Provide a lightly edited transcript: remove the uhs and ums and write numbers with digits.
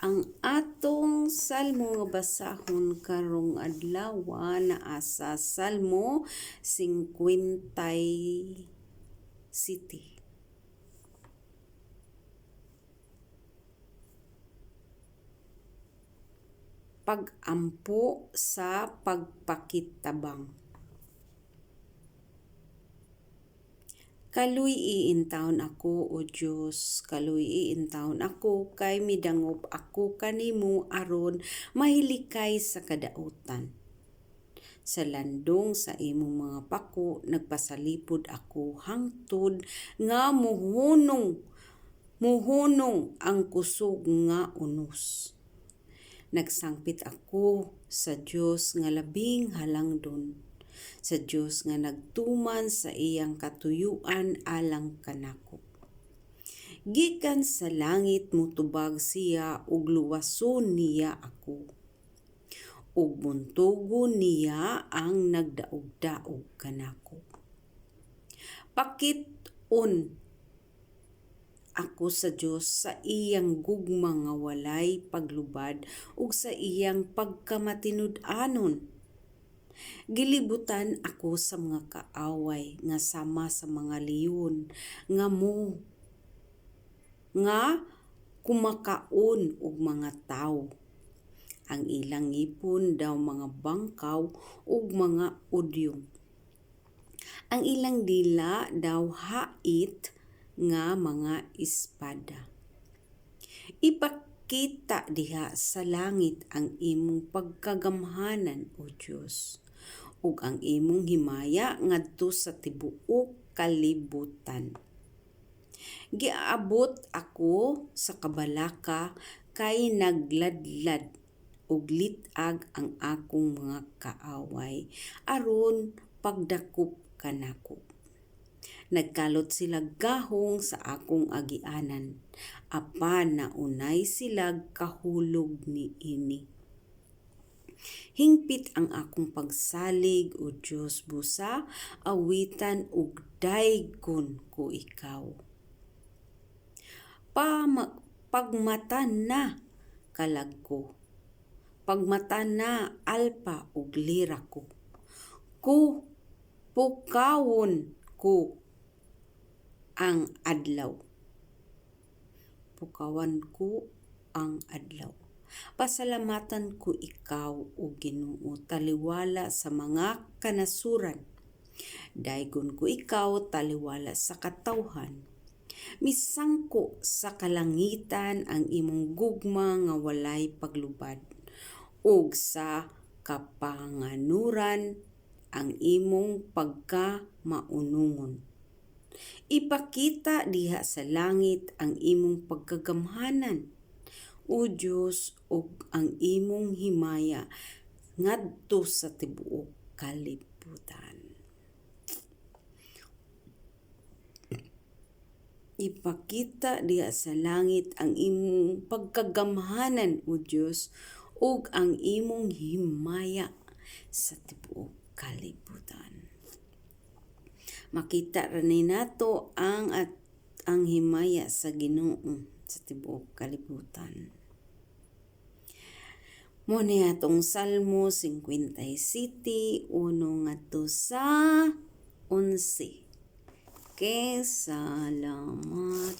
Ang atong salmo nga basahon karong adlaw naa sa Salmo 57. Pag-ampo sa pagpakitabang. Kaluy iintawon ako, O Diyos, kaluy iintawon ako, kay midangop ako kanimo aron mahilikay sa kadautan. Sa landong sa imong mga pako, nagpasalipod ako hangtod nga muhunong ang kusog nga unos. Nagsangpit ako sa Diyos nga labing halangdon, sa Diyos nga nagtuman sa iyang katuyuan alang kanako. Gikan sa langit mutubag siya ug luwason niya ako. Ug buntugon niya ang nagdaog-daog kanako. Pakit-on ako sa Diyos sa iyang gugma nga walay paglubad ug sa iyang pagkamatinud-anon. Gilibutan ako sa mga kaaway nga sama sa mga leon nga kumakaon og mga tawo. Ang ilang ngipon daw mga bangkaw ug mga udyong. Ang ilang dila daw hait nga mga espada. Ipakita diha sa langit ang imong pagkagamhanan, O Diyos, ug ang imong himaya ngadto sa tibuok kalibutan. Giaabot ako sa kabalaka kay nagladlad ug litag ang akong mga kaaway aron pagdakop kanako. Nagkalot sila gahong sa akong agianan, apan naunay sila kahulog niini. Hingpit ang akong pagsalig, O Diyos, busa awitan ug daygon ko ikaw. Pagmata na kalag ko, pagmata na alpa ug lira ko. Pukawon ko ang adlaw. Pukawan ko ang adlaw. Pasalamatan ko ikaw, O Ginoo, taliwala sa mga kanasuran. Daygon ko ikaw taliwala sa katawhan. Misangko sa kalangitan ang imong gugma nga walay paglubad, ug sa kapanganuran ang imong pagkamaunungon. Ipakita diha sa langit ang imong pagkagamhanan, O Diyos, ug ang imong himaya ngadto sa tibuok kalibutan. Ipakita diha sa langit ang imong pagkagamhanan, O Diyos, ug ang imong himaya sa tibuok kalibutan. Makita ra ni nato ang himaya sa Ginoo sa tibuok kalibutan. Mo ni atong Salmo 57, 1 ngadto sa 11. Okay, salamat.